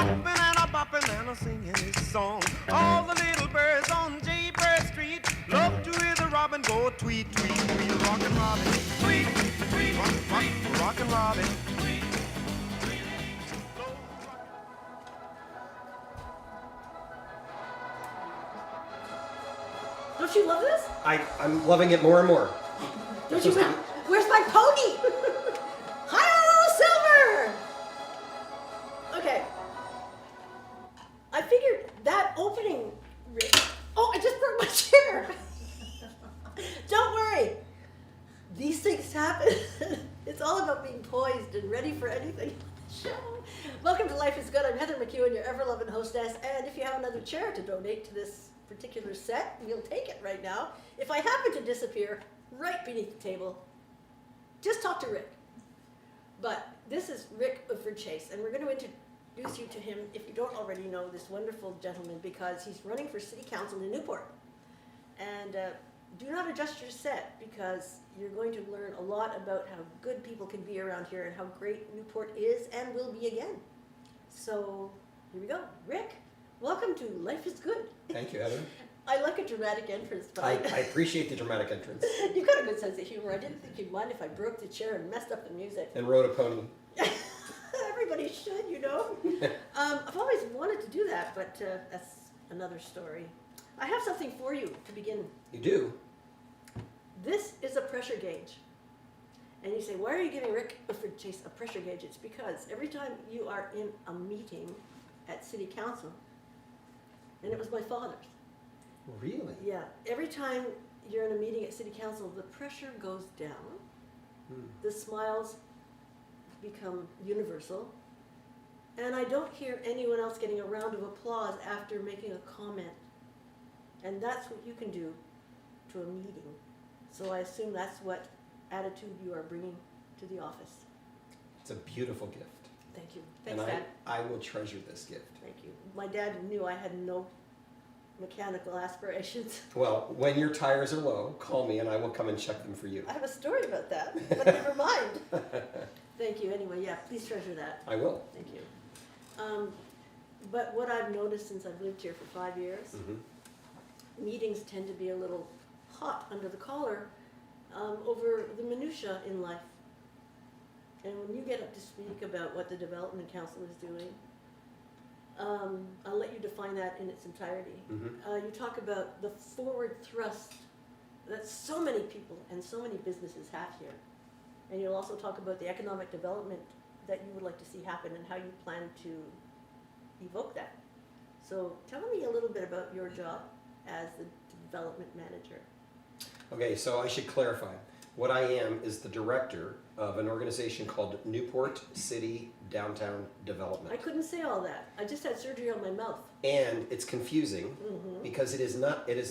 hopping and a bopping and a singing his song. All the little birds on Jaybird Street love to hear the robin go tweet, tweet, tweet. Rockin' Robin, tweet, tweet, tweet. Rockin' Robin. Don't you love this? I'm loving it more and more. Don't you? Where's my pony? Hi, Silver! Okay. I figured that opening. Oh, I just broke my chair. Don't worry. These things happen. It's all about being poised and ready for anything. Show. Welcome to Life is Good. I'm Heather McEwen, your ever-loving hostess. And if you have another chair to donate to this particular set, you'll take it right now. If I happen to disappear right beneath the table, just talk to Rick. But this is Rick Ufford-Chase, and we're going to introduce you to him, if you don't already know, this wonderful gentleman, because he's running for city council in Newport. And do not adjust your set, because you're going to learn a lot about how good people can be around here and how great Newport is and will be again. So here we go. Rick, welcome to Life is Good. Thank you, Heather. I like a dramatic entrance, but I appreciate the dramatic entrance. You've got a good sense of humor. I didn't think you'd mind if I broke the chair and messed up the music. And rode a pony. Everybody should, you know. I've always wanted to do that, but that's another story. I have something for you to begin. You do? This is a pressure gauge. And you say, why are you giving Rick Ufford-Chase a pressure gauge? It's because every time you are in a meeting at city council, and it was my father's. Really? Yeah. Every time you're in a meeting at city council, the pressure goes down. The smiles become universal. And I don't hear anyone else getting a round of applause after making a comment. And that's what you can do to a meeting. So I assume that's what attitude you are bringing to the office. It's a beautiful gift. Thank you. Thanks, and Dad. I will treasure this gift. Thank you. My dad knew I had no mechanical aspirations. Well, when your tires are low, call me and I will come and check them for you. I have a story about that, but never mind. Thank you. Anyway, yeah, please treasure that. I will. Thank you. But what I've noticed since I've lived here for 5 years, meetings tend to be a little hot under the collar over the minutia in life. And when you get up to speak about what the Development Council is doing, I'll let you define that in its entirety. You talk about the forward thrust that so many people and so many businesses have here. And you'll also talk about the economic development that you would like to see happen and how you plan to evoke that. So tell me a little bit about your job as the development manager. Okay, so I should clarify. What I am is the director of an organization called Newport City Downtown Development. I couldn't say all that. I just had surgery on my mouth. And it's confusing because it is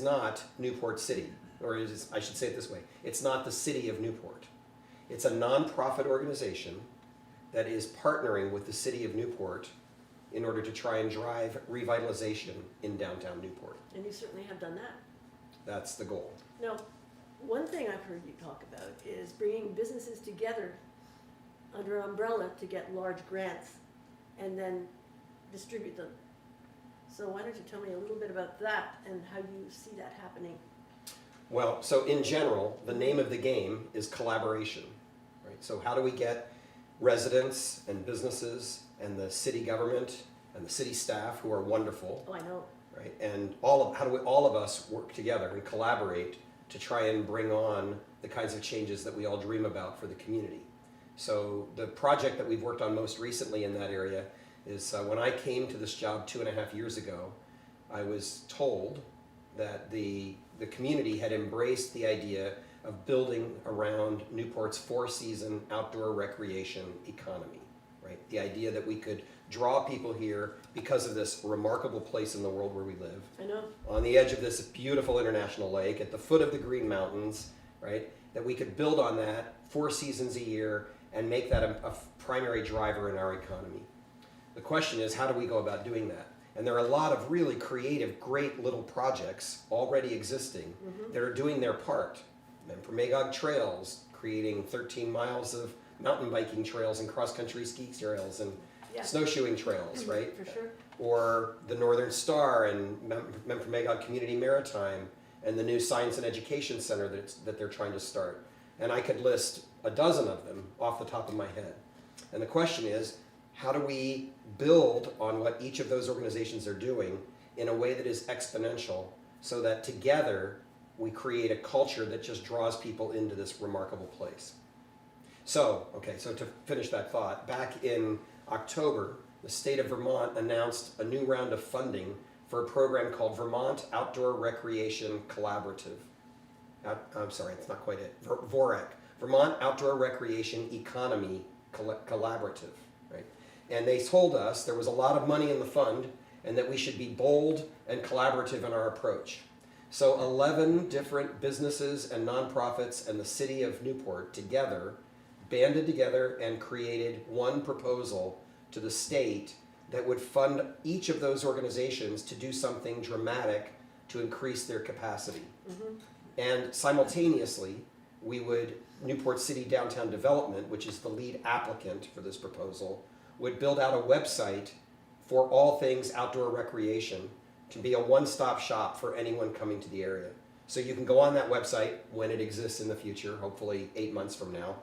not Newport City, or it is, I should say it this way. It's not the city of Newport. It's a nonprofit organization that is partnering with the city of Newport in order to try and drive revitalization in downtown Newport. And you certainly have done that. That's the goal. Now, one thing I've heard you talk about is bringing businesses together under an umbrella to get large grants and then distribute them. So why don't you tell me a little bit about that and how you see that happening? Well, so in general, the name of the game is collaboration, right? So how do we get residents and businesses and the city government and the city staff, who are wonderful, Oh, I know. right? And how do we all of us work together and collaborate to try and bring on the kinds of changes that we all dream about for the community? So the project that we've worked on most recently in that area is when I came to this job 2.5 years ago, I was told that the community had embraced the idea of building around Newport's four-season outdoor recreation economy, right? The idea that we could draw people here because of this remarkable place in the world where we live. I know. On the edge of this beautiful international lake, at the foot of the Green Mountains, right? That we could build on that 4 seasons a year and make that a primary driver in our economy. The question is, how do we go about doing that? And there are a lot of really creative, great little projects already existing that are doing their part. And for Magog Trails, creating 13 miles of mountain biking trails and cross-country ski trails, and Yeah. snowshoeing trails, right? For sure. Or the Northern Star and Memphremagog Community Maritime and the new Science and Education Center that they're trying to start. And I could list a dozen of them off the top of my head. And the question is, how do we build on what each of those organizations are doing in a way that is exponential so that together we create a culture that just draws people into this remarkable place? So to finish that thought, back in October, the state of Vermont announced a new round of funding for a program called Vermont Outdoor Recreation Collaborative. I'm sorry, it's not quite it. VOREC, Vermont Outdoor Recreation Economy Collaborative, right? And they told us there was a lot of money in the fund and that we should be bold and collaborative in our approach. So 11 different businesses and nonprofits and the city of Newport banded together and created one proposal to the state that would fund each of those organizations to do something dramatic to increase their capacity. Mm-hmm. And simultaneously, Newport City Downtown Development, which is the lead applicant for this proposal, would build out a website for all things outdoor recreation to be a one-stop shop for anyone coming to the area. So you can go on that website when it exists in the future, hopefully 8 months from now.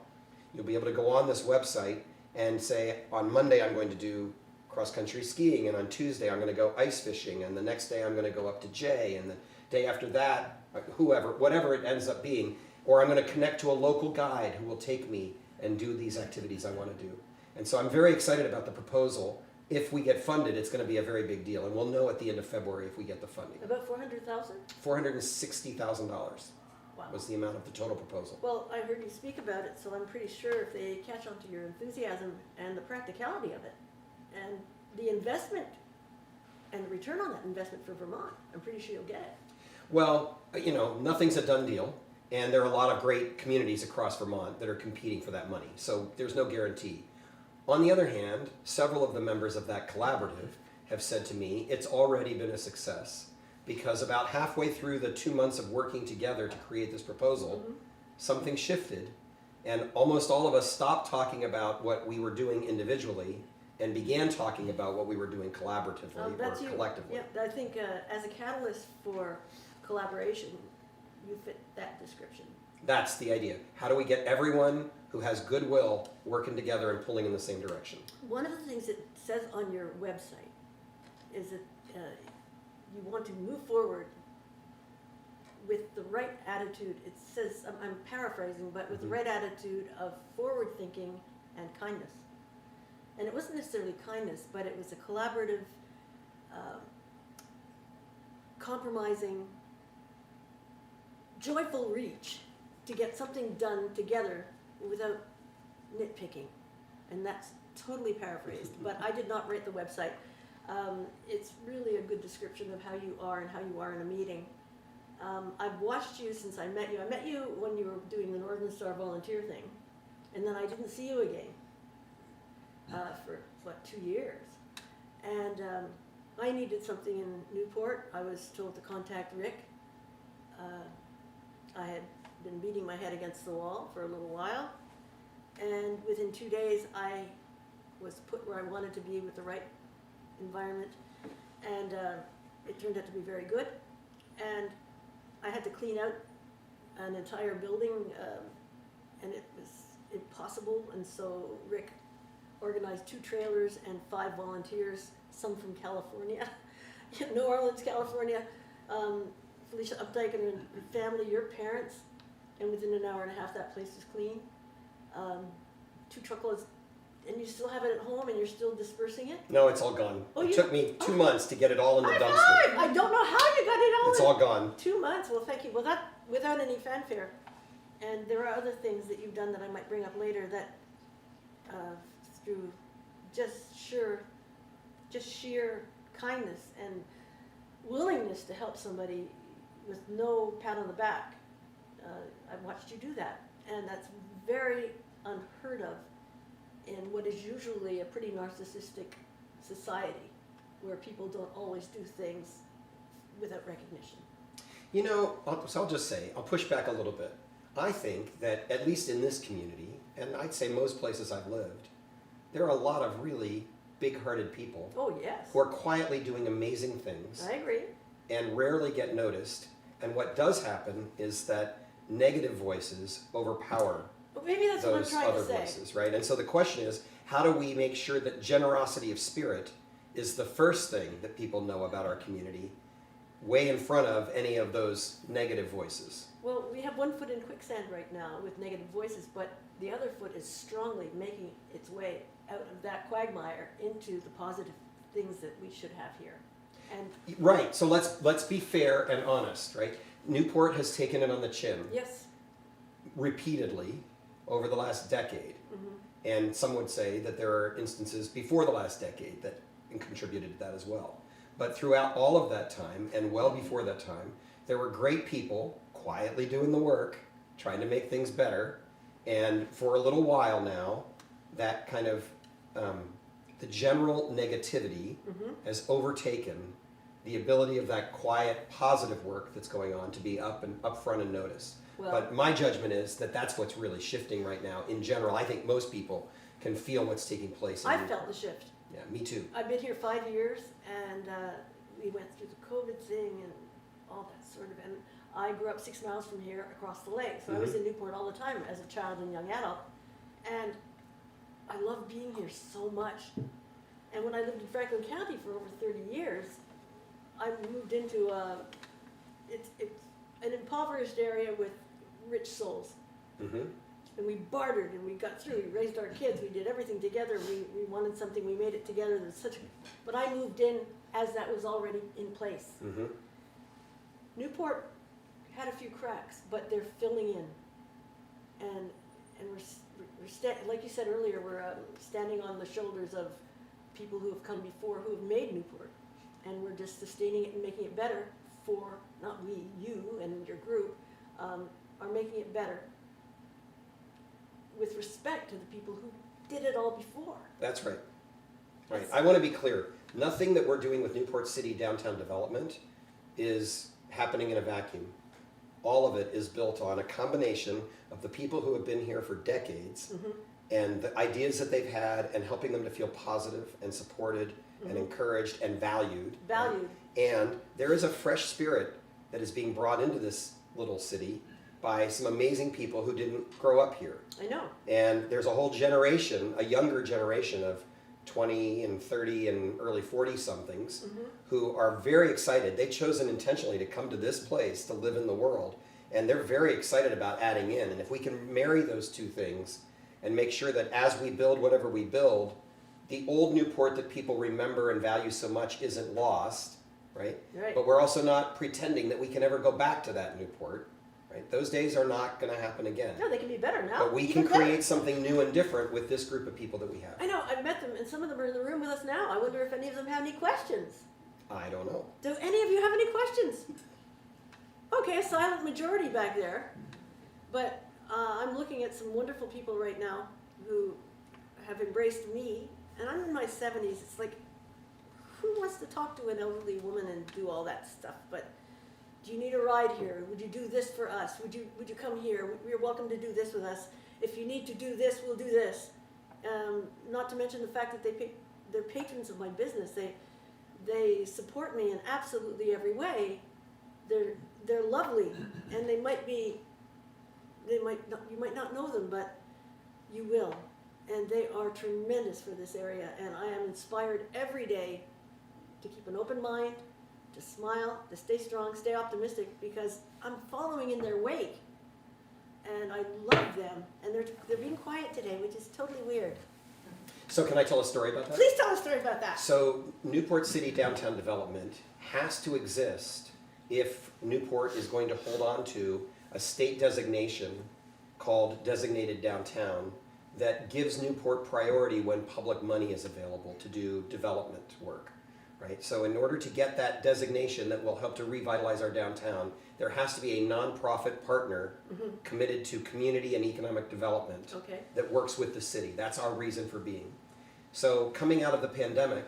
You'll be able to go on this website and say, on Monday I'm going to do cross-country skiing, and on Tuesday I'm going to go ice fishing, and the next day I'm going to go up to Jay, and the day after that, whatever it ends up being, or I'm going to connect to a local guide who will take me and do these activities I want to do. And so I'm very excited about the proposal. If we get funded, it's going to be a very big deal, and we'll know at the end of February if we get the funding. About $400,000? $460,000 Wow. was the amount of the total proposal. Well, I heard you speak about it, so I'm pretty sure if they catch on to your enthusiasm and the practicality of it, and the investment and the return on that investment for Vermont, I'm pretty sure you'll get it. Well, nothing's a done deal, and there are a lot of great communities across Vermont that are competing for that money, so there's no guarantee. On the other hand, several of the members of that collaborative have said to me, it's already been a success, because about halfway through the 2 months of working together to create this proposal, mm-hmm. something shifted, and almost all of us stopped talking about what we were doing individually and began talking about what we were doing collaboratively or collectively. Yeah, I think as a catalyst for collaboration, you fit that description. That's the idea. How do we get everyone who has goodwill working together and pulling in the same direction? One of the things it says on your website is that you want to move forward with the right attitude. It says, I'm paraphrasing, but with mm-hmm. the right attitude of forward thinking and kindness. And it wasn't necessarily kindness, but it was a collaborative, compromising, joyful reach to get something done together without nitpicking. And that's totally paraphrased, but I did not write the website. It's really a good description of how you are and how you are in a meeting. I've watched you since I met you. I met you when you were doing the Northern Star volunteer thing, and then I didn't see you again for, 2 years. And I needed something in Newport. I was told to contact Rick. I had been beating my head against the wall for a little while, and within 2 days I was put where I wanted to be with the right environment, and it turned out to be very good. And I had to clean out an entire building, and it was impossible, and so Rick organized 2 trailers and 5 volunteers, some from California, New Orleans, California, Felicia Updike and her family, your parents, and within an hour and a half that place was clean. 2 truckloads, and you still have it at home and you're still dispersing it? No, it's all gone. It took me 2 months to get it all in the dumpster. I don't know how you got it all It's all gone. 2 months, well thank you. Well, that, without any fanfare. And there are other things that you've done that I might bring up later that through just sheer kindness and willingness to help somebody with no pat on the back. I've watched you do that, and that's very unheard of in what is usually a pretty narcissistic society where people don't always do things without recognition. I'll just say, I'll push back a little bit. I think that, at least in this community, and I'd say most places I've lived, there are a lot of really big-hearted people Oh, yes. who are quietly doing amazing things I agree. and rarely get noticed. And what does happen is that negative voices overpower But maybe that's what I'm those trying other to say. voices, right? And so the question is, how do we make sure that generosity of spirit is the first thing that people know about our community, way in front of any of those negative voices? Well, we have one foot in quicksand right now with negative voices, but the other foot is strongly making its way out of that quagmire into the positive things that we should have here. And Right. So let's be fair and honest, right? Newport has taken it on the chin yes, repeatedly over the last decade. mhm, And some would say that there are instances before the last decade that contributed to that as well. But throughout all of that time, and well before that time, there were great people quietly doing the work, trying to make things better. And for a little while now, that kind of, the general negativity mhm. has overtaken the ability of that quiet, positive work that's going on to be up front and noticed. Well, But my judgment is that that's what's really shifting right now. In general, I think most people can feel what's taking place. I felt the shift. Yeah, me too. I've been here 5 years, and we went through the COVID thing and all that sort of. And I grew up 6 miles from here, across the lake, so I was in Newport all the time as a child and young adult, and I love being here so much. And when I lived in Franklin County for over 30 years, I moved into it's an impoverished area with rich souls. Mm-hmm. And we bartered and we got through. We raised our kids. We did everything together. We wanted something. We made it together. There's such. But I moved in as that was already in place. Mm-hmm. Newport had a few cracks, but they're filling in. And like you said earlier, we're standing on the shoulders of people who have come before, who have made Newport, and we're just sustaining it and making it better for not we, you and your group are making it better. With respect to the people who did it all before. That's right. Right. That's- I want to be clear. Nothing that we're doing with Newport City downtown development is happening in a vacuum. All of it is built on a combination of the people who have been here for decades Mhm. and the ideas that they've had and helping them to feel positive and supported and encouraged and valued. Valued. And there is a fresh spirit that is being brought into this little city by some amazing people who didn't grow up here. I know. And there's a whole generation, a younger generation of 20 and 30 and early 40 somethings who are very excited. They've chosen intentionally to come to this place to live in the world. And they're very excited about adding in. And if we can marry those two things and make sure that as we build whatever we build, the old Newport that people remember and value so much isn't lost, right? Right. But we're also not pretending that we can ever go back to that Newport, right? Those days are not going to happen again. No, they can be better now. But we even can better. create something new and different with this group of people that we have. I know, I've met them, and some of them are in the room with us now. I wonder if any of them have any questions. I don't know. Do any of you have any questions? Okay, a silent majority back there. But I'm looking at some wonderful people right now who have embraced me. And I'm in my 70s. It's like, who wants to talk to an elderly woman and do all that stuff? But do you need a ride here? Would you do this for us? Would you come here? You're welcome to do this with us. If you need to do this, we'll do this. Not to mention the fact that they're patrons of my business. They support me in absolutely every way. They're lovely, and you might not know them, but you will. And they are tremendous for this area, and I am inspired every day to keep an open mind, to smile, to stay strong, stay optimistic, because I'm following in their wake. And I love them, and they're being quiet today, which is totally weird. So can I tell a story about that? Please tell a story about that. So Newport City downtown development has to exist if Newport is going to hold on to a state designation called designated downtown that gives Newport priority when public money is available to do development work, right? So in order to get that designation that will help to revitalize our downtown, there has to be a nonprofit partner committed to community and economic development Okay. that works with the city. That's our reason for being. So coming out of the pandemic,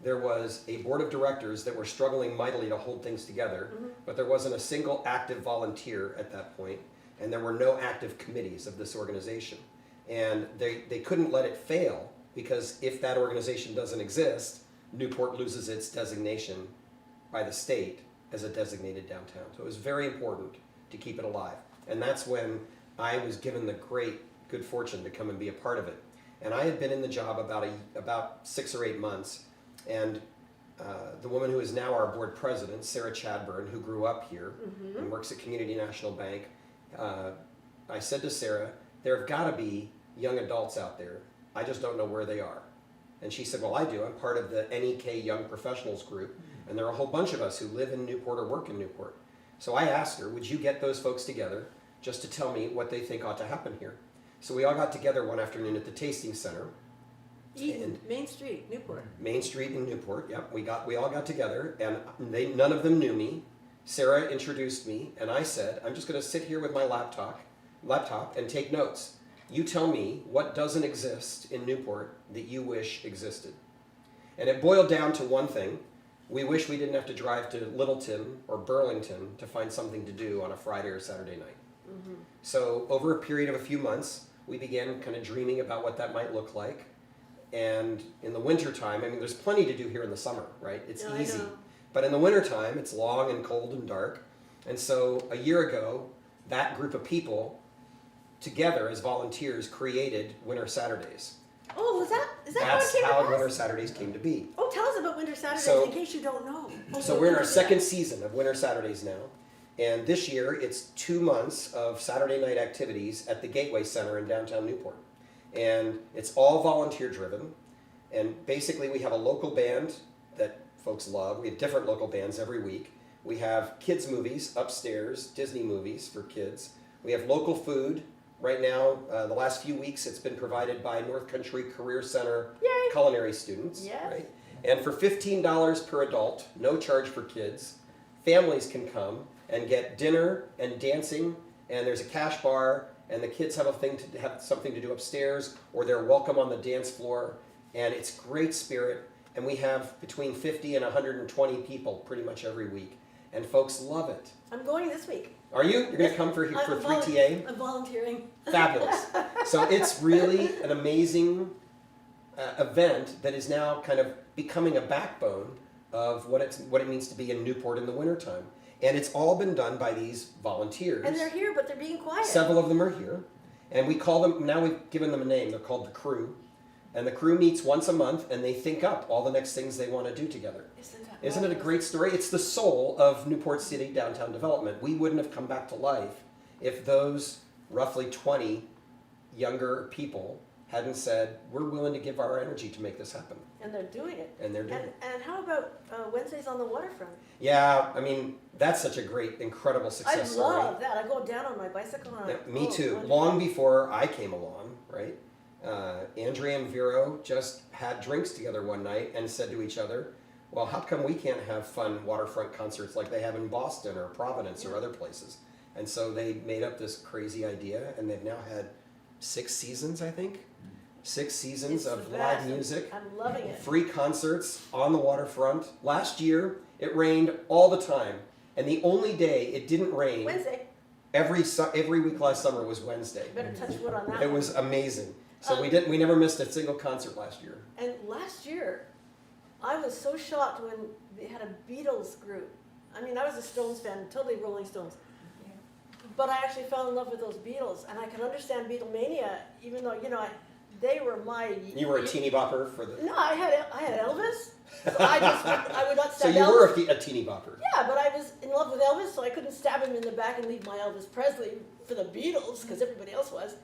there was a board of directors that were struggling mightily to hold things together, but there wasn't a single active volunteer at that point, and there were no active committees of this organization. And they couldn't let it fail because if that organization doesn't exist, Newport loses its designation by the state as a designated downtown. So it was very important to keep it alive. And that's when I was given the great good fortune to come and be a part of it. And I had been in the job about 6 or 8 months, and the woman who is now our board president, Sarah Chadburn, who grew up here and works at Community National Bank, I said to Sarah, there have got to be young adults out there. I just don't know where they are. And she said, well, I do. I'm part of the NEK Young Professionals group, and there are a whole bunch of us who live in Newport or work in Newport. So I asked her, would you get those folks together just to tell me what they think ought to happen here? So we all got together one afternoon at the Tasting Center. Eden, Main Street, Newport. Main Street in Newport, yep. We all got together, and none of them knew me. Sarah introduced me, and I said, I'm just going to sit here with my laptop and take notes. You tell me what doesn't exist in Newport that you wish existed. And it boiled down to one thing. We wish we didn't have to drive to Littleton or Burlington to find something to do on a Friday or Saturday night. So over a period of a few months, we began kind of dreaming about what that might look like. And in the wintertime, I mean, there's plenty to do here in the summer, right? It's easy. But in the wintertime, it's long and cold and dark. And so a year ago, that group of people together as volunteers created Winter Saturdays. Oh, is that That's how it came how to Winter pass? Saturdays came to be. Oh, tell us about Winter Saturdays So- in case you don't know. So we're in our second season of Winter Saturdays now. And this year, it's 2 months of Saturday night activities at the Gateway Center in downtown Newport. And it's all volunteer driven. And basically, we have a local band that folks love. We have different local bands every week. We have kids' movies upstairs, Disney movies for kids. We have local food. Right now, the last few weeks, it's been provided by North Country Career Center Yay. culinary students. Yes. Right? And for $15 per adult, no charge for kids, families can come and get dinner and dancing, and there's a cash bar, and the kids have something to do upstairs, or they're welcome on the dance floor, and it's great spirit. And we have between 50 and 120 people pretty much every week, and folks love it. I'm going this week. Are you? You're going to come for I'm 3 TA? I'm volunteering. Fabulous. So it's really an amazing event that is now kind of becoming a backbone of what it means to be in Newport in the wintertime. And it's all been done by these volunteers. And they're here, but they're being quiet. Several of them are here. And we call them, now we've given them a name, they're called the crew. And the crew meets once a month and they think up all the next things they want to do together. Isn't it a great story? It's the soul of Newport City downtown development. We wouldn't have come back to life if those roughly 20 younger people hadn't said, we're willing to give our energy to make this happen. And they're doing it. And they're doing it. And how about Wednesdays on the waterfront? Yeah, I mean, that's such a great, incredible success I story. love that. I go down on my bicycle. And Yeah, me oh, too. wonderful. Long before I came along, right? Andrea and Vero just had drinks together one night and said to each other, well, how come we can't have fun waterfront concerts like they have in Boston or Providence or other places? And so they made up this crazy idea, and they've now had 6 seasons, I think. 6 seasons It's of the live best. music, I'm loving it. free concerts on the waterfront. Last year, it rained all the time, and the only day it didn't rain Wednesday. every week last summer was Wednesday. You better touch wood on that. It one. was amazing. So we never missed a single concert last year. And last year, I was so shocked when they had a Beatles group. I mean, I was a Stones fan, totally Rolling Stones. But I actually fell in love with those Beatles, and I could understand Beatlemania, even though, they were my... You were a teeny bopper for the... No, I had Elvis. So I would not So stab you Elvis. were a teeny bopper. Yeah, but I was in love with Elvis, so I couldn't stab him in the back and leave my Elvis Presley for the Beatles, because everybody else was.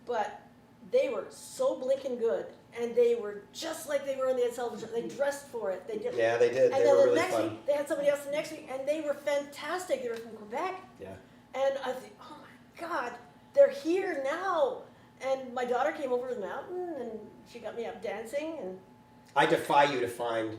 But they were so blinking good, and they were just like they were on the Ed Sullivan Show. They dressed for it. They did. Yeah, they did. And They then were the really next fun. week, they had somebody else the next week, and they were fantastic. They were from Quebec. Yeah. And I think, oh my God, they're here now. And my daughter came over to the mountain, and she got me up dancing. And I defy you to find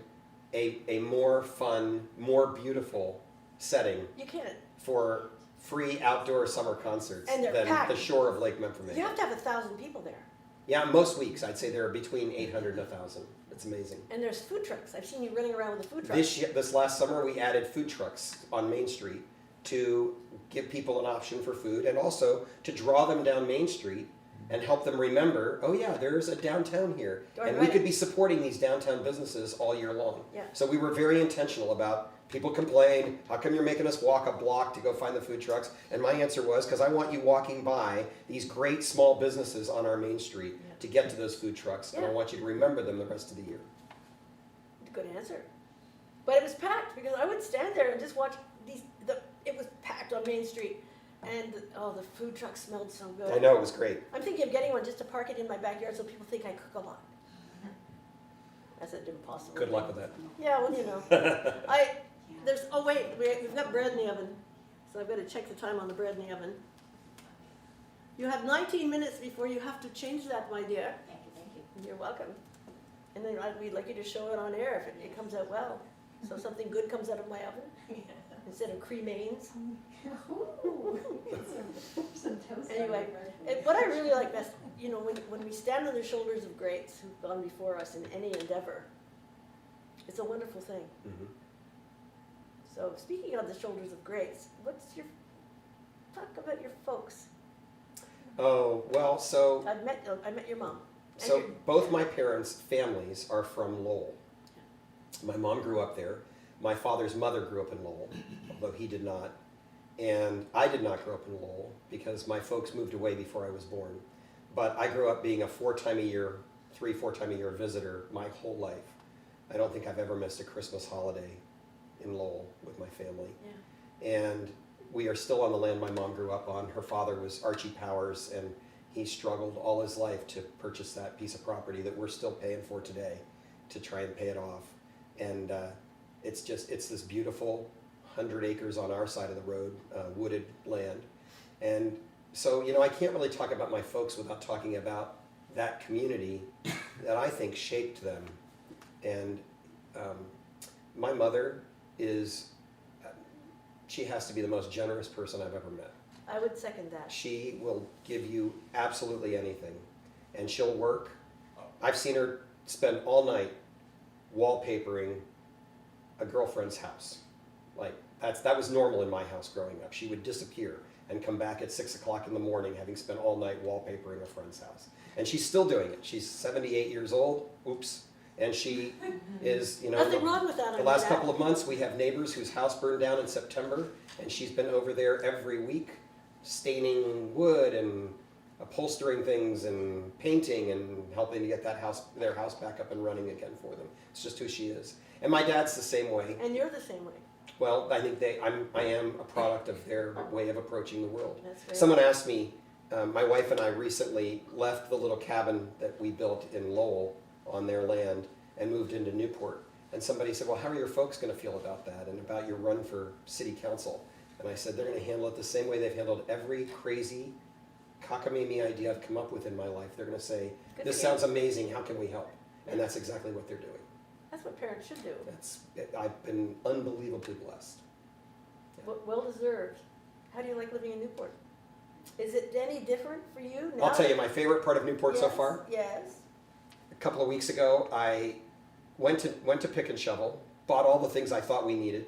a more fun, more beautiful setting you can't. for free outdoor summer concerts And they're than packed. the shore of Lake Memphremagog. You have to have 1,000 people there. Yeah, most weeks I'd say there are between 800 and 1,000. It's amazing. And there's food trucks. I've seen you running around with the food trucks. This last summer we added food trucks on Main Street to give people an option for food and also to draw them down Main Street and help them remember, oh yeah, there's a downtown here. Darn And we right. could be supporting these downtown businesses all year long. Yeah. So we were very intentional about, people complain, how come you're making us walk a block to go find the food trucks? And my answer was, because I want you walking by these great small businesses on our main street to get to those food trucks, and I Yeah. want you to remember them the rest of the year. Good answer. But it was packed because I would stand there and just watch it was packed on Main Street. And, the food truck smelled so good. I know, it was great. I'm thinking of getting one just to park it in my backyard so people think I cook a lot. That's an impossible. Good luck with that. Yeah, well, we've got bread in the oven. So I've got to check the time on the bread in the oven. You have 19 minutes before you have to change that, my dear. Thank you. You're welcome. And then we'd like you to show it on air if it comes out well. So something good comes out of my oven instead of cremains. Some toast. Anyway, what I really like best, when we stand on the shoulders of greats who've gone before us in any endeavor, it's a wonderful thing. Mhm. So speaking of the shoulders of greats, talk about your folks. Oh, well, so I met your mom. And So your- both my parents' families are from Lowell. My mom grew up there. My father's mother grew up in Lowell, although he did not. And I did not grow up in Lowell because my folks moved away before I was born. But I grew up being a 4 time a year visitor my whole life. I don't think I've ever missed a Christmas holiday in Lowell with my family. Yeah. And we are still on the land my mom grew up on. Her father was Archie Powers, and he struggled all his life to purchase that piece of property that we're still paying for today to try and pay it off. And it's this beautiful 100 acres on our side of the road, wooded land. And so, I can't really talk about my folks without talking about that community that I think shaped them. And my mother she has to be the most generous person I've ever met. I would second that. She will give you absolutely anything, and she'll work. I've seen her spend all night wallpapering a girlfriend's house. Like that was normal in my house growing up. She would disappear and come back at 6 o'clock in the morning, having spent all night wallpapering a friend's house. And she's still doing it. She's 78 years old. Oops. And she is, Nothing wrong with that. the last couple of months we have neighbors whose house burned down in September, and she's been over there every week staining wood and upholstering things and painting and helping to get their house back up and running again for them. It's just who she is. And my dad's the same way. And you're the same way. Well, I think I am a product of their way of approaching the world. That's very Someone asked me, my wife and I recently left the little cabin that we built in Lowell on their land and moved into Newport. And somebody said, well, how are your folks going to feel about that and about your run for city council? And I said, they're going to handle it the same way they've handled every crazy cockamamie idea I've come up with in my life. They're going to say, Good this for you. sounds amazing, how can we help? And that's exactly what they're doing. That's what parents should do. I've been unbelievably blessed. Well deserved. How do you like living in Newport? Is it any different for you now? I'll tell you my favorite part of Newport so Yes, far. Yes. A couple of weeks ago, I went to Pick and Shovel, bought all the things I thought we needed,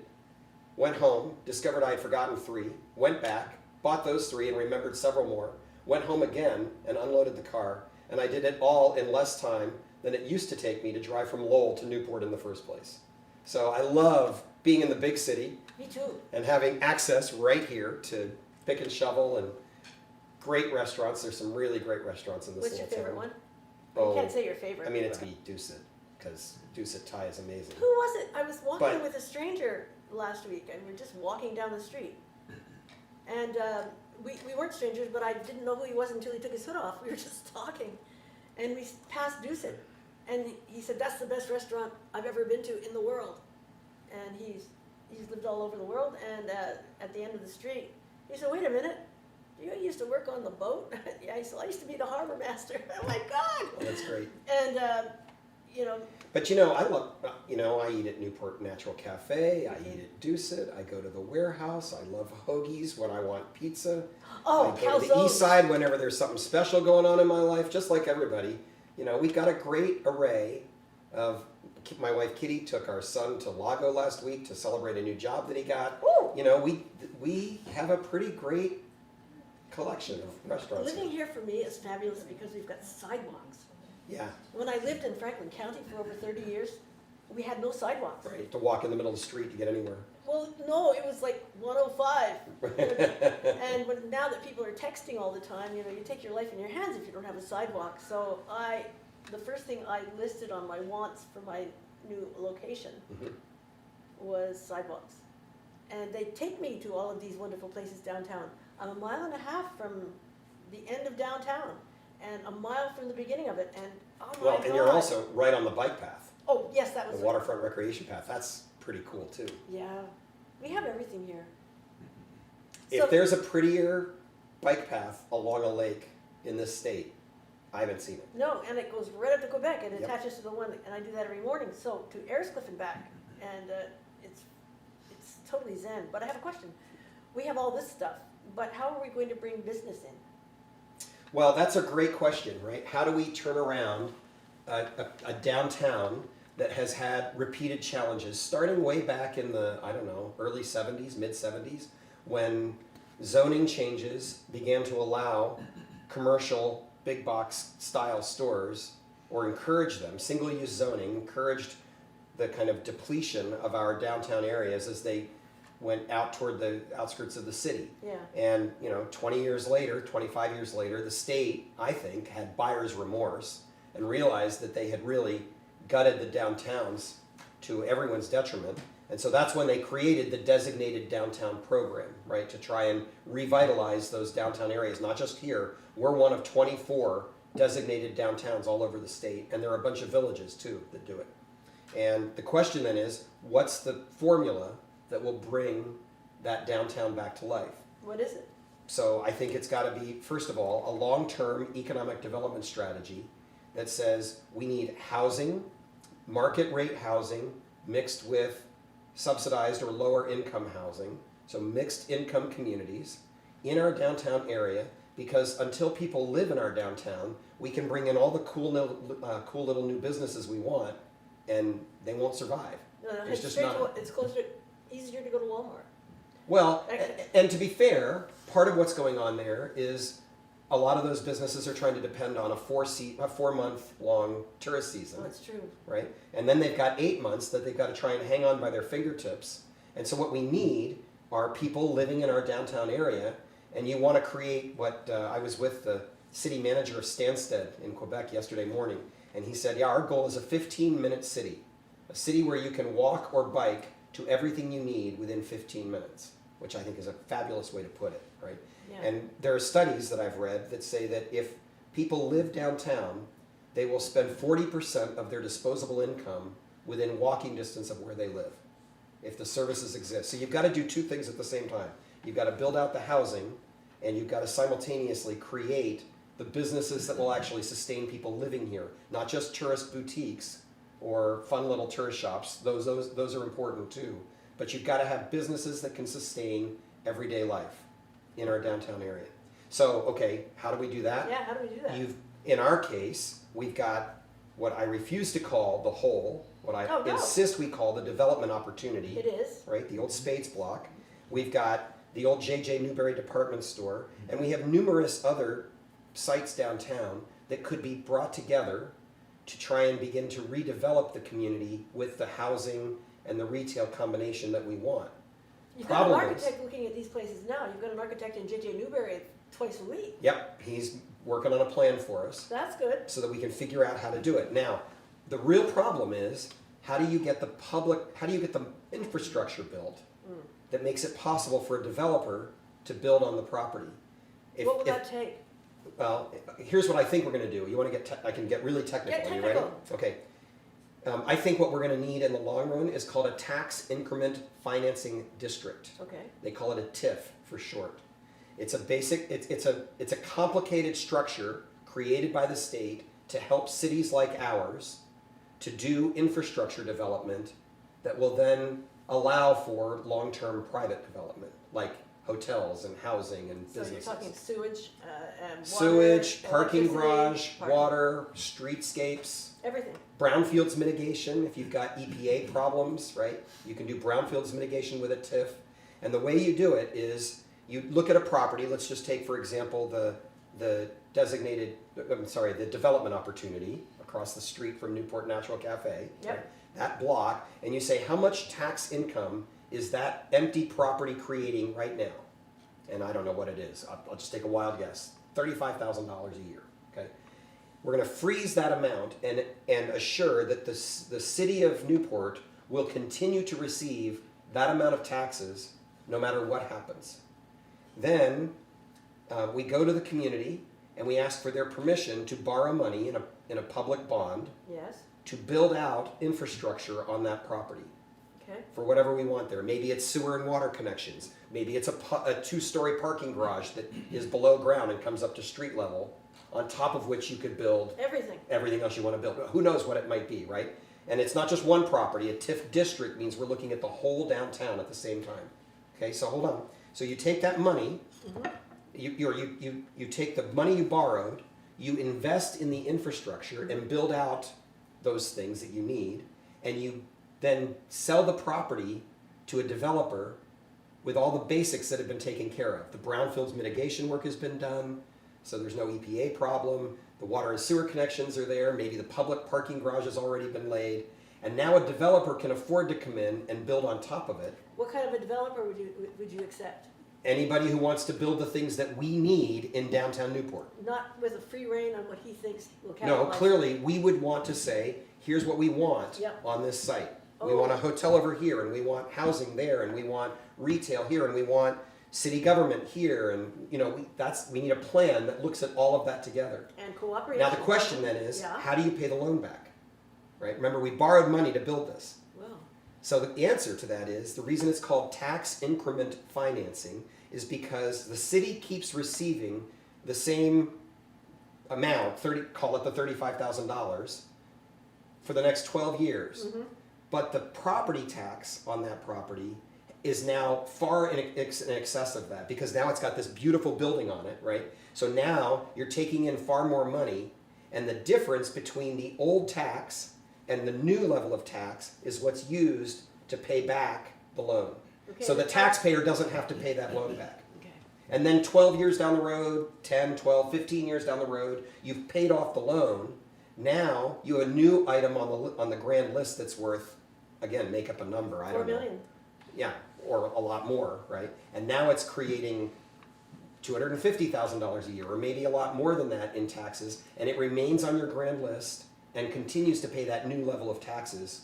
went home, discovered I had forgotten 3, went back, bought those 3 and remembered several more, went home again and unloaded the car, and I did it all in less time than it used to take me to drive from Lowell to Newport in the first place. So I love being in the big city Me too. and having access right here to Pick and Shovel and great restaurants. There's some really great restaurants in this What's your little favorite town. one? Oh, You can't say your favorite. I mean, it's be Doucet, because Doucet Thai is amazing. Who was it? I was walking But- with a stranger last week, and we were just walking down the street. And we weren't strangers, but I didn't know who he was until he took his hood off. We were just talking. And we passed Doucet. And he said, that's the best restaurant I've ever been to in the world. And he's lived all over the world. And at the end of the street, he said, wait a minute. You used to work on the boat? Yeah, I used to be the harbor master. Oh my God! Oh, that's great. And, But I love, I eat at Newport Natural Cafe, I eat at Doucet, I go to the warehouse, I love hoagies when I want pizza. oh, I go to the calzones. east side whenever there's something special going on in my life, just like everybody. We've got a great array of, my wife Kitty took our son to Lago last week to celebrate a new job that he got. Ooh. We have a pretty great collection of restaurants. Living here for me is fabulous because we've got sidewalks. Yeah, When I lived in Franklin County for over 30 years, we had no sidewalks. right. To walk in the middle of the street to get anywhere. Well, no, it was like 105. And now that people are texting all the time, you take your life in your hands if you don't have a sidewalk. So the first thing I listed on my wants for my new location was sidewalks. And they take me to all of these wonderful places downtown. I'm a mile and a half from the end of downtown and a mile from the beginning of it. And oh my Well, God. and you're also right on the bike path, Oh, yes, that was the waterfront recreation path. That's pretty cool too. Yeah, we have everything here. If there's a prettier bike path along a lake in this state, I haven't seen it. No, and it goes right up to Quebec and Yep. attaches to the one, and I do that every morning, so to Ayerscliffe and back, and it's totally zen. But I have a question. We have all this stuff, but how are we going to bring business in? Well, that's a great question, right? How do we turn around a downtown that has had repeated challenges, starting way back in the, I don't know, early 70s, mid 70s, when zoning changes began to allow commercial big box style stores, or encourage them, single-use zoning encouraged the kind of depletion of our downtown areas as they went out toward the outskirts of the city. Yeah. And 20 years later, 25 years later, the state, I think, had buyer's remorse and realized that they had really gutted the downtowns to everyone's detriment. And so that's when they created the designated downtown program, right, to try and revitalize those downtown areas, not just here. We're one of 24 designated downtowns all over the state, and there are a bunch of villages too that do it. And the question then is, what's the formula that will bring that downtown back to life? What is it? So I think it's got to be, first of all, a long-term economic development strategy that says we need housing, market rate housing, mixed with subsidized or lower income housing, so mixed income communities in our downtown area, because until people live in our downtown, we can bring in all the cool little new businesses we want, and they won't survive. No, There's it's just straight not. it's closer, easier to go to Walmart. Well, Okay. and to be fair, part of what's going on there is a lot of those businesses are trying to depend on a 4-month long tourist season, Oh, it's true. right? And then they've got 8 months that they've got to try and hang on by their fingertips. And so what we need are people living in our downtown area, and you want to create what I was with the city manager of Stansted in Quebec yesterday morning, and he said, yeah, our goal is a 15-minute city, a city where you can walk or bike to everything you need within 15 minutes, which I think is a fabulous way to put it, right? Yeah. And there are studies that I've read that say that if people live downtown, they will spend 40% of their disposable income within walking distance of where they live, if the services exist. So you've got to do two things at the same time. You've got to build out the housing, and you've got to simultaneously create the businesses that will actually sustain people living here, not just tourist boutiques or fun little tourist shops. Those are important too. But you've got to have businesses that can sustain everyday life in our downtown area. So, okay, how do we do that? Yeah, how do we do that? In our case, we've got what I refuse to call the whole, what I Oh, no. insist we call the development opportunity. It is. Right, the old Spades block. We've got the old J.J. Newberry department store, and we have numerous other sites downtown that could be brought together to try and begin to redevelop the community with the housing and the retail combination that we want. You've got an Problem is- architect looking at these places now. You've got an architect in J.J. Newberry twice a week. Yep, he's working on a plan for us That's good. so that we can figure out how to do it. Now, the real problem is, how do you get the infrastructure built that makes it possible for a developer to build on the property? What will that take? Well, here's what I think we're going to do. You want to get? I can get really technical. Get Are you ready? technical. Okay. I think what we're going to need in the long run is called a tax increment financing district. Okay. They call it a TIF for short. It's a basic. It's a complicated structure created by the state to help cities like ours to do infrastructure development that will then allow for long-term private development, like hotels and housing and So businesses. you're talking sewage, and water, Sewage, parking electricity, garage, parking- water, streetscapes, everything. brownfields mitigation. If you've got EPA problems, right, you can do brownfields mitigation with a TIF. And the way you do it is you look at a property. Let's just take, for example, the development opportunity across the street from Newport Natural Cafe. Yep. Right? That block, and you say, how much tax income is that empty property creating right now? And I don't know what it is. I'll just take a wild guess. $35,000 a year. Okay. We're going to freeze that amount and assure that the city of Newport will continue to receive that amount of taxes no matter what happens. Then we go to the community and we ask for their permission to borrow money in a public bond Yes. to build out infrastructure on that property Okay. for whatever we want there. Maybe it's sewer and water connections. Maybe it's a two-story parking garage that is below ground and comes up to street level, on top of which you could build everything else you want to build. Who knows what it might be, right? And it's not just one property. A TIF district means we're looking at the whole downtown at the same time. Okay, so hold on. So you take that money, you take the money you borrowed, you invest in the infrastructure and build out those things that you need, and you then sell the property to a developer with all the basics that have been taken care of. The brownfields mitigation work has been done, so there's no EPA problem. The water and sewer connections are there. Maybe the public parking garage has already been laid. And now a developer can afford to come in and build on top of it. What kind of a developer would you accept? Anybody who wants to build the things that we need in downtown Newport. Not with a free reign on what he thinks will No, capitalize. clearly we would want to say, here's what we want Yep. on this site. We Oh. want a hotel over here, and we want housing there, and we want retail here, and we want city government here, and we need a plan that looks at all of that together. And cooperation. Now the question then is, Yeah. how do you pay the loan back? Right? Remember, we borrowed money to build this. Well, So the answer to that is, the reason it's called tax increment financing is because the city keeps receiving the same amount, call it the $35,000, for the next 12 years. Mm-hmm. But the property tax on that property is now far in excess of that, because now it's got this beautiful building on it, right? So now you're taking in far more money, and the difference between the old tax and the new level of tax is what's used to pay back the loan. Okay, So the the taxpayer doesn't have to pay that loan back. okay. And then 12 years down the road, 10, 12, 15 years down the road, you've paid off the loan. Now you have a new item on the grand list that's worth, again, make up a number, I $4 don't know. million. Yeah, or a lot more, right? And now it's creating $250,000 a year, or maybe a lot more than that in taxes, and it remains on your grand list and continues to pay that new level of taxes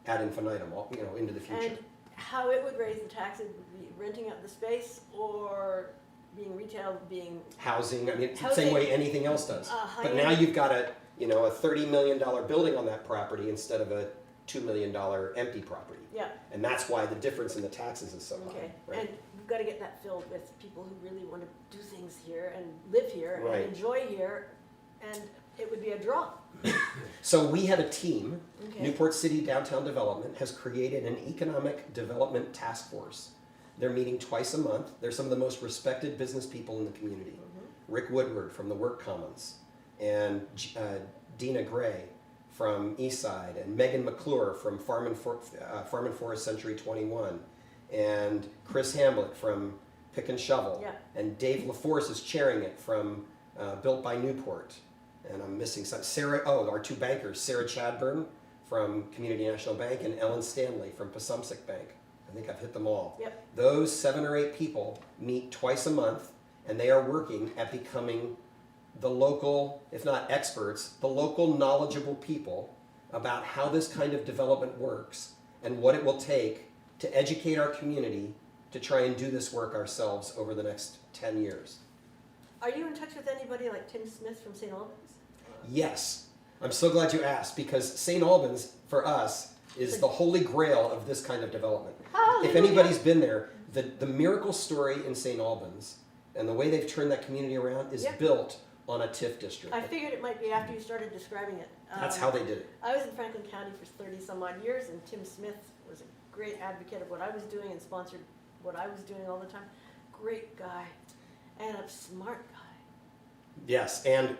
ad infinitum, into the future. And how it would raise the taxes would be renting out the space or being retail, being Housing, I mean, it's the Housing, same way anything else does. But now you've got a $30 million building on that property instead of a $2 million empty property. yeah. And that's why the difference in the taxes is so high. Okay, Right? and we've got to get that filled with people who really want to do things here and live here Right. and enjoy here, and it would be a draw. So we have a team, Okay. Newport City Downtown Development has created an economic development task force. They're meeting twice a month. They're some of the most respected business people in the community. Rick Woodward from the Work Commons, and Dina Gray from Eastside, and Megan McClure from Farm and Forest Century 21, and Chris Hamblett from Pick and Shovel, Yeah. and Dave LaForce is chairing it from Built by Newport, and I'm missing some. Our two bankers, Sarah Chadburn from Community National Bank and Ellen Stanley from Pasumsic Bank. I think I've hit them all. Yep. Those 7 or 8 people meet twice a month, and they are working at becoming the local, if not experts, the local knowledgeable people about how this kind of development works and what it will take to educate our community to try and do this work ourselves over the next 10 years. Are you in touch with anybody like Tim Smith from St. Albans? Yes, I'm so glad you asked, because St. Albans, for us, is the holy grail of this kind of development. Hallelujah. If anybody's been there, the miracle story in St. Albans and the way they've turned that community around is Yep. built on a TIF district. I figured it might be after you started describing it. That's how they did it. I was in Franklin County for 30 some odd years, and Tim Smith was a great advocate of what I was doing and sponsored what I was doing all the time. Great guy, and a smart guy. Yes, and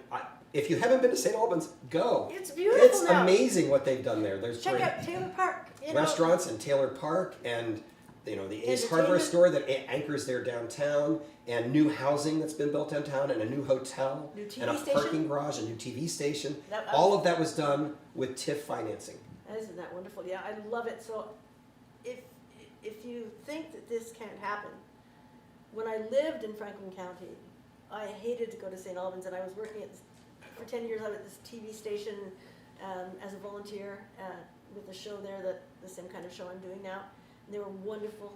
if you haven't been to St. Albans, go. It's beautiful It's now. amazing what they've done there. There's Check great out Taylor Park. restaurants in Taylor Park, and the Ace Hardware Entertainment. store that anchors there downtown, and new housing that's been built downtown, and a new hotel, New TV and a station. parking garage, a new TV station. That- All of that was done with TIF financing. Isn't that wonderful? Yeah, I love it. So if you think that this can't happen, when I lived in Franklin County, I hated to go to St. Albans, and I was working for 10 years out at this TV station as a volunteer with a show there, the same kind of show I'm doing now. And they were wonderful.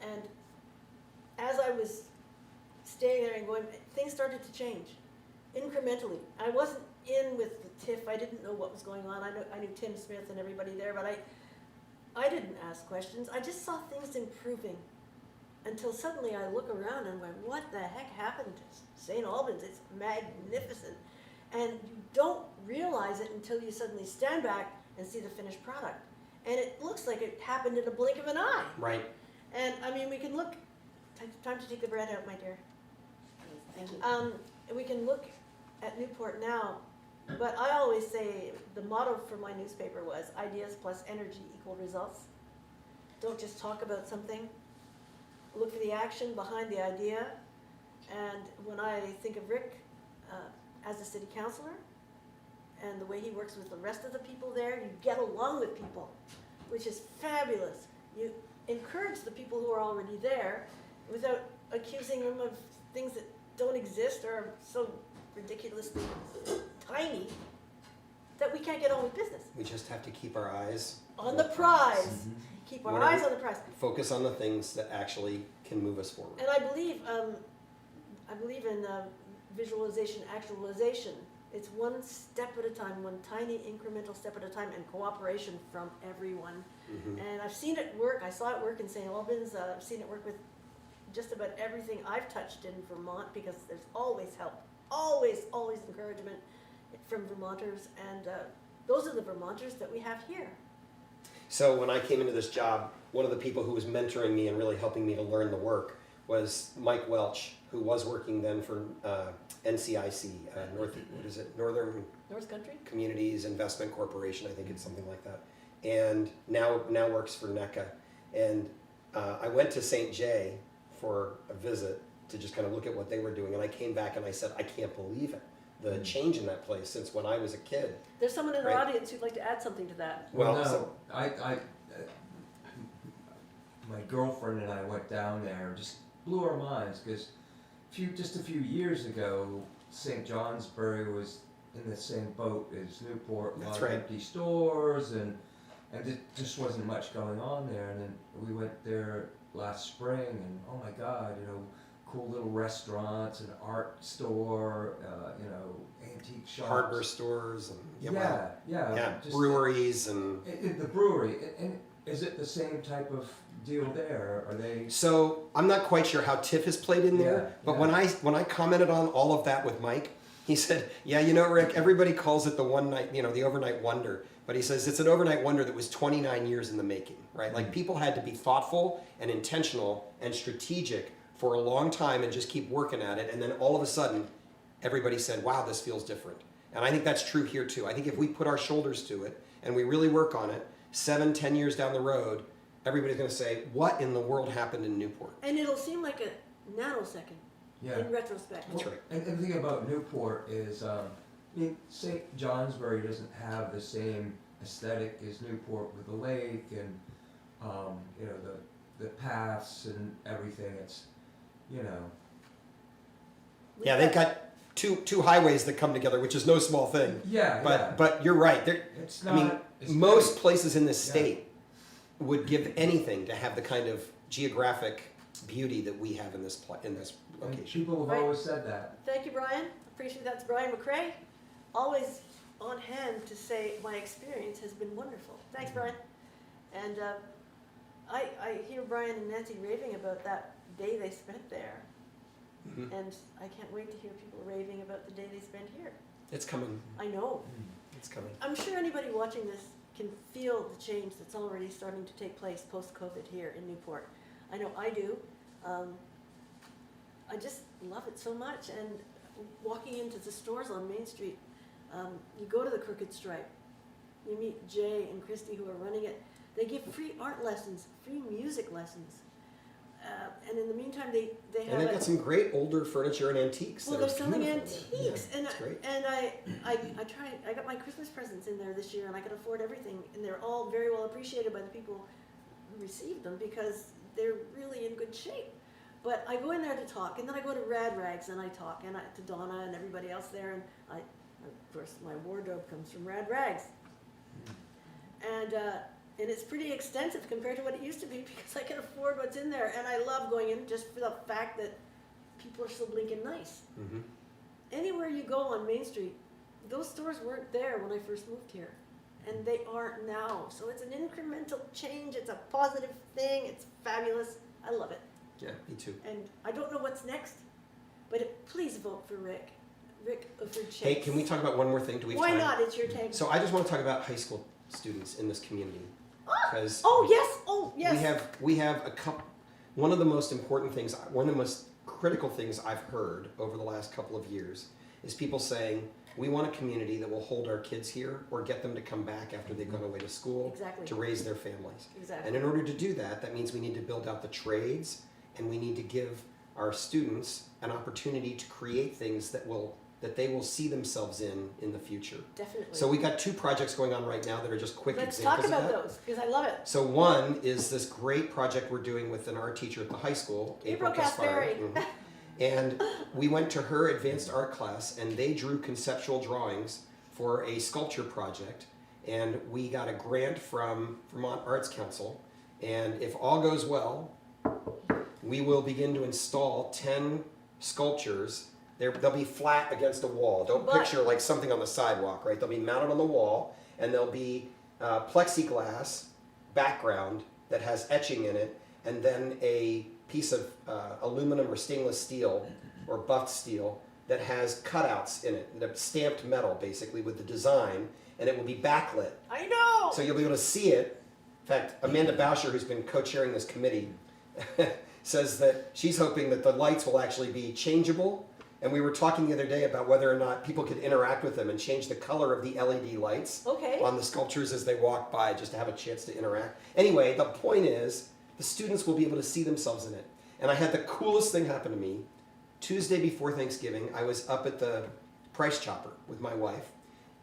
And as I was staying there and going, things started to change incrementally. I wasn't in with the TIF. I didn't know what was going on. I knew Tim Smith and everybody there, but I didn't ask questions. I just saw things improving until suddenly I look around and went, what the heck happened to St. Albans? It's magnificent. And you don't realize it until you suddenly stand back and see the finished product. And it looks like it happened in a blink of an eye. Right. And I mean, we can look, time to take the bread out, my dear. Thank you. We can look at Newport now, but I always say the motto for my newspaper was ideas plus energy equal results. Don't just talk about something, look for the action behind the idea. And when I think of Rick as a city councillor and the way he works with the rest of the people there, you get along with people, which is fabulous. You encourage the people who are already there without accusing them of things that don't exist or are so ridiculously tiny that we can't get on with business. We just have to keep our eyes On the prize. Keep our Whatever- eyes on the prize. focus on the things that actually can move us forward. And I believe in visualization, actualization. It's one step at a time, one tiny incremental step at a time, and cooperation from everyone. Mhm. And I've seen it work. I saw it work in St. Albans. I've seen it work with just about everything I've touched in Vermont, because there's always help, always encouragement from Vermonters, and those are the Vermonters that we have here. So when I came into this job, one of the people who was mentoring me and really helping me to learn the work was Mike Welch, who was working then for NCIC, Northern North Country? Communities Investment Corporation, I think it's something like that, and now works for NECA. And I went to St. J for a visit to just kind of look at what they were doing, and I came back and I said, I can't believe it, the change in that place since when I was a kid. There's someone in our Right. audience who'd like to add something to that. Well, no, so- my girlfriend and I went down there, just blew our minds, because just a few years ago, St. Johnsbury was in the same boat as Newport, a That's lot right. of empty stores, and it just wasn't much going on there. And then we went there last spring, and oh my God, cool little restaurants, an art store, antique shops. Hardware stores and Yeah, just- breweries and the brewery, and is it the same type of deal there? Are they? so I'm not quite sure how TIF has played in there, Yeah, but yeah. when I commented on all of that with Mike, he said, "Yeah, Rick, everybody calls it the one night, the overnight wonder, but he says it's an overnight wonder that was 29 years in the making, right? Like people had to be thoughtful and intentional and strategic for a long time and just keep working at it, and then all of a sudden, everybody said, wow, this feels different." And I think that's true here too. I think if we put our shoulders to it and we really work on it, 7-10 years down the road, everybody's going to say, what in the world happened in Newport? And it'll seem like a nanosecond Yeah. in retrospect. That's right. And the thing about Newport is, St. Johnsbury doesn't have the same aesthetic as Newport with the lake and, the paths and everything. It's, Yeah, they've got two highways that come together, which is no small thing. But you're right. It's I mean, not. It's most great. places in this Yeah. state would give anything to have the kind of geographic beauty that we have in this And location. people have Right. always said that. Thank you, Brian. Appreciate that's Brian McCrae. Always on hand to say my experience has been wonderful. Thanks, Brian. And I hear Brian and Nancy raving about that day they spent there. Mhm. And I can't wait to hear people raving about the day they spent here. It's coming. I know. It's coming. I'm sure anybody watching this can feel the change that's already starting to take place post-COVID here in Newport. I know I do. I just love it so much. And walking into the stores on Main Street, you go to the Crooked Stripe, you meet Jay and Christy who are running it. They give free art lessons, free music lessons. And in the meantime, they have. And they've got some great older furniture and antiques. Well, that they're are selling beautiful. antiques, Yeah, and it's great. I got my Christmas presents in there this year, and I could afford everything, and they're all very well appreciated by the people who received them because they're really in good shape. But I go in there to talk, and then I go to Rad Rags and I talk, and to Donna and everybody else there, and of course, my wardrobe comes from Rad Rags, and it's pretty extensive compared to what it used to be because I can afford what's in there, and I love going in just for the fact that people are so blinking nice. Mm-hmm. Anywhere you go on Main Street, those stores weren't there when I first moved here, and they are now. So it's an incremental change. It's a positive thing. It's fabulous. I love it. Yeah, me too. And I don't know what's next, but please vote for Rick. Rick Ufford-Chase. Hey, can we talk about one more thing? Do we have Why time? not? It's your take. So I just want to talk about high school students in this community. Because Oh yes. Oh yes. we have a couple. One of the most important things, one of the most critical things I've heard over the last couple of years is people saying we want a community that will hold our kids here or get them to come back after they've gone away to school Exactly. to raise their families. Exactly. And in order to do that, that means we need to build out the trades and we need to give our students an opportunity to create things that they will see themselves in the future. Definitely. So we got two projects going on right now that are just quick Let's examples talk about of that. those because I love it. So one is this great project we're doing with an art teacher at the high school, April Caspari. Caspari. Mhm. And we went to her advanced art class and they drew conceptual drawings for a sculpture project. And we got a grant from Vermont Arts Council. And if all goes well, we will begin to install 10 sculptures. They'll be flat against a wall. Don't But- picture like something on the sidewalk, right? They'll be mounted on the wall, and there'll be plexiglass background that has etching in it, and then a piece of aluminum or stainless steel or buffed steel that has cutouts in it, the stamped metal basically with the design, and it will be backlit. I know. So you'll be able to see it. In fact, Amanda Boucher, who's been co-chairing this committee, says that she's hoping that the lights will actually be changeable. And we were talking the other day about whether or not people could interact with them and change the color of the LED lights Okay. on the sculptures as they walk by, just to have a chance to interact. Anyway, the point is, the students will be able to see themselves in it. And I had the coolest thing happen to me. Tuesday before Thanksgiving, I was up at the Price Chopper with my wife,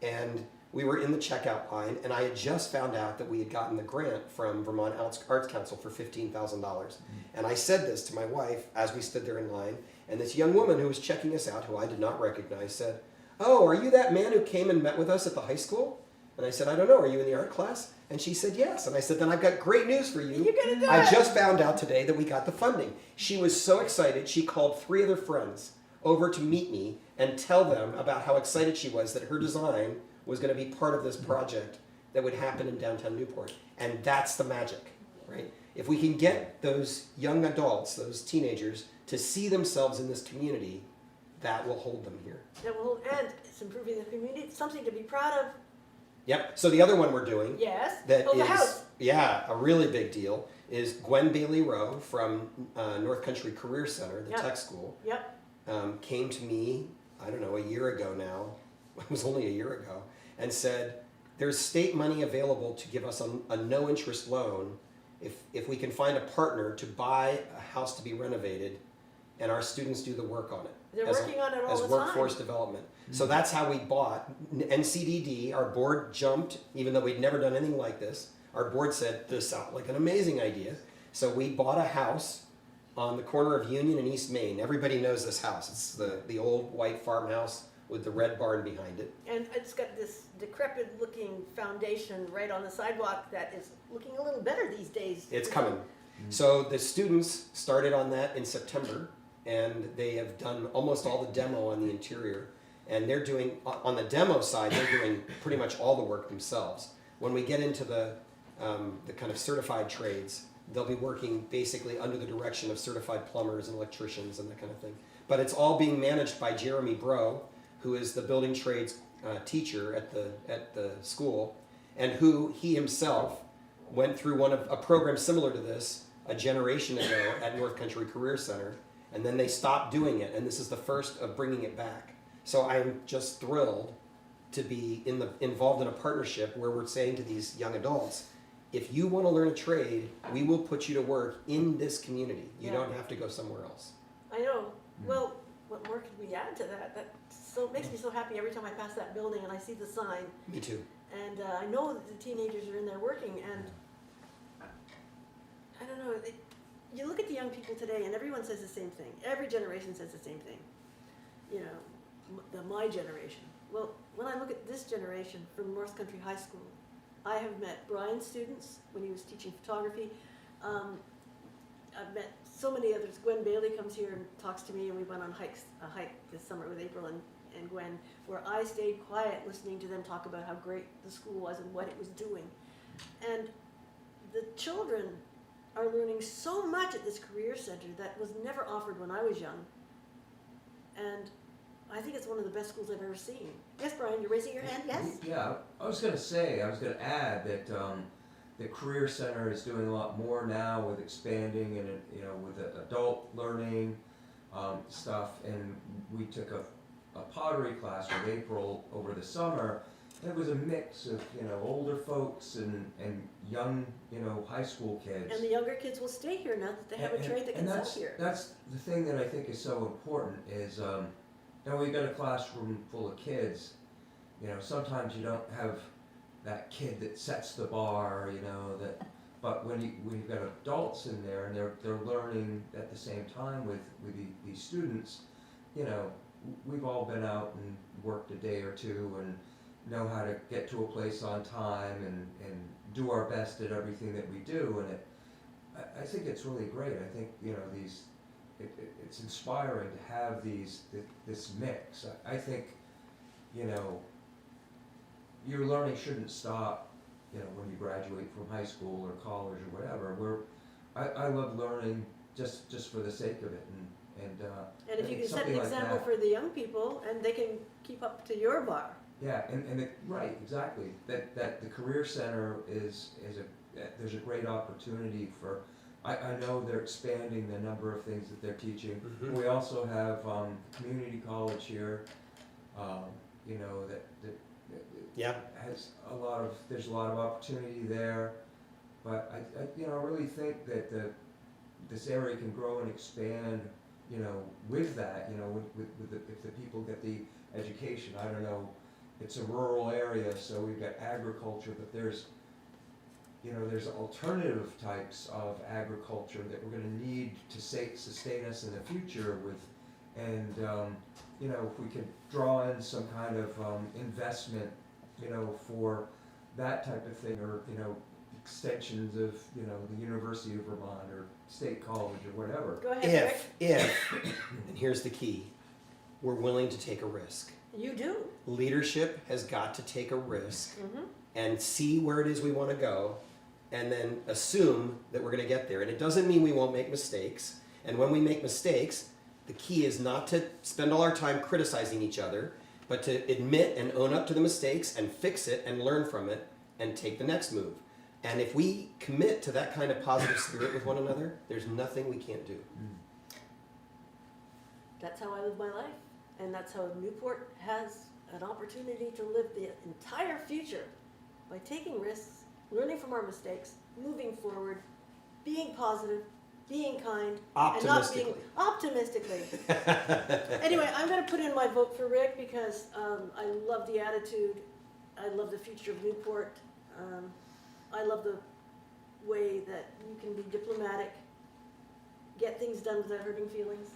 and we were in the checkout line, and I had just found out that we had gotten the grant from Vermont Arts Council for $15,000. And I said this to my wife as we stood there in line, and this young woman who was checking us out, who I did not recognize, said, "Oh, are you that man who came and met with us at the high school?" And I said, "I don't know, are you in the art class?" And she said, "Yes." And I said, "Then I've got great news for you. You're gonna do I it." just found out today that we got the funding." She was so excited, she called 3 other friends over to meet me and tell them about how excited she was that her design was going to be part of this project that would happen in downtown Newport. And that's the magic, right? If we can get those young adults, those teenagers, to see themselves in this community, that will hold them here. That will, and it's improving the community. It's something to be proud of. Yep. So the other one we're doing Yes. that Oh, the is, house. yeah, a really big deal is Gwen Bailey Rowe from North Country Career Center, the Yep. tech school, Yep. came to me, I don't know, a year ago now, it was only a year ago, and said, there's state money available to give us a no interest loan if we can find a partner to buy a house to be renovated and our students do the work on it. They're as working on it all as the workforce time. development. So that's how we bought NCDD. Our board jumped, even though we'd never done anything like this. Our board said, this sounds like an amazing idea. So we bought a house on the corner of Union and East Main. Everybody knows this house. It's the old white farmhouse with the red barn behind it. And it's got this decrepit looking foundation right on the sidewalk that is looking a little better these days. It's coming. So the students started on that in September, and they have done almost all the demo on the interior. And they're doing, on the demo side, they're doing pretty much all the work themselves. When we get into the kind of certified trades, they'll be working basically under the direction of certified plumbers and electricians and that kind of thing. But it's all being managed by Jeremy Bro, who is the building trades teacher at the school, and who he himself went through a program similar to this a generation ago at North Country Career Center, and then they stopped doing it, and this is the first of bringing it back. So I'm just thrilled to be involved in a partnership where we're saying to these young adults, if you want to learn a trade, we will put you to work in this community. You Yeah. don't have to go somewhere else. I know. Well, what more could we add to that? That so makes me so happy every time I pass that building and I see the sign. Me too. And I know that the teenagers are in there working, and I don't know. You look at the young people today, and everyone says the same thing. Every generation says the same thing. You know, my generation. Well, when I look at this generation from North Country High School, I have met Brian's students when he was teaching photography. I've met so many others. Gwen Bailey comes here and talks to me, and we went on a hike this summer with April and Gwen, where I stayed quiet listening to them talk about how great the school was and what it was doing. And the children are learning so much at this career center that was never offered when I was young. And I think it's one of the best schools I've ever seen. Yes, Brian, you're raising your hand, yes? Yeah, I was going to add that the Career Center is doing a lot more now with expanding and, you know, with the adult learning stuff. And we took a pottery class with April over the summer. It was a mix of, you know, older folks and young, you know, high school kids. And the younger kids will stay here now that they have a trade that can sell here. That's the thing that I think is so important is, you know, we've got a classroom full of kids. You know, sometimes you don't have that kid that sets the bar, you know, but when you've got adults in there and they're learning at the same time with these students, you know, we've all been out and worked a day or two and know how to get to a place on time and do our best at everything that we do, and I think it's really great. I think, you know, it's inspiring to have this mix. I think, you know, your learning shouldn't stop, you know, when you graduate from high school or college or whatever. I love learning just for the sake of it, And if you can set something the like example that. for the young people, and they can keep up to your bar. Yeah, right, exactly. That the Career Center there's a great opportunity for. I know they're expanding the number of things that they're teaching. Mhm. We also have community college here. You know that Yeah. has there's a lot of opportunity there. But I you know really think that this area can grow and expand. You know, with that, you know, if the people get the education. I don't know. It's a rural area, so we've got agriculture, but there's alternative types of agriculture that we're going to need to sustain us in the future with, and you know, if we could draw in some kind of investment, you know, for that type of thing, or, you know, extensions of, you know, the University of Vermont or State College or whatever. Go ahead, Rick. If, and here's the key, we're willing to take a risk. You do. Leadership has got to take a risk Mm-hmm. and see where it is we want to go, and then assume that we're going to get there. And it doesn't mean we won't make mistakes. And when we make mistakes, the key is not to spend all our time criticizing each other, but to admit and own up to the mistakes and fix it and learn from it and take the next move. And if we commit to that kind of positive spirit with one another, there's nothing we can't do. That's how I live my life, and that's how Newport has an opportunity to live the entire future by taking risks, learning from our mistakes, moving forward, being positive, being kind, and not being optimistically. Anyway, I'm going to put in my vote for Rick because I love the attitude. I love the future of Newport. I love the way that you can be diplomatic, get things done without hurting feelings,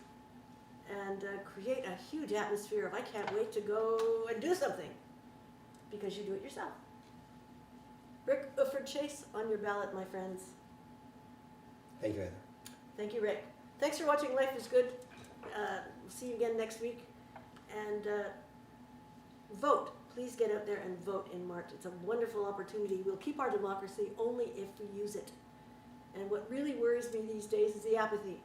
and create a huge atmosphere of I can't wait to go and do something because you do it yourself. Rick Ufford-Chase on your ballot, my friends. Thank you, Heather. Thank you, Rick. Thanks for watching Life is Good. We'll see you again next week. And vote. Please get out there and vote in March. It's a wonderful opportunity. We'll keep our democracy only if we use it. And what really worries me these days is the apathy.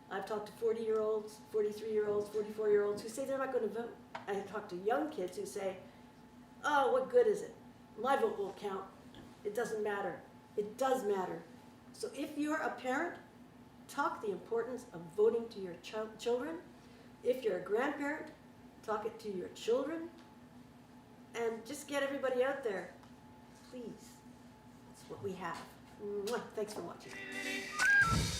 I've talked to 40-year-olds, 43-year-olds, 44-year-olds who say they're not going to vote. I have talked to young kids who say, oh, what good is it? My vote won't count. It doesn't matter. It does matter. So if you're a parent, talk the importance of voting to your children. If you're a grandparent, talk it to your children. And just get everybody out there. Please. Let's what we have. Mwah. Thanks for watching.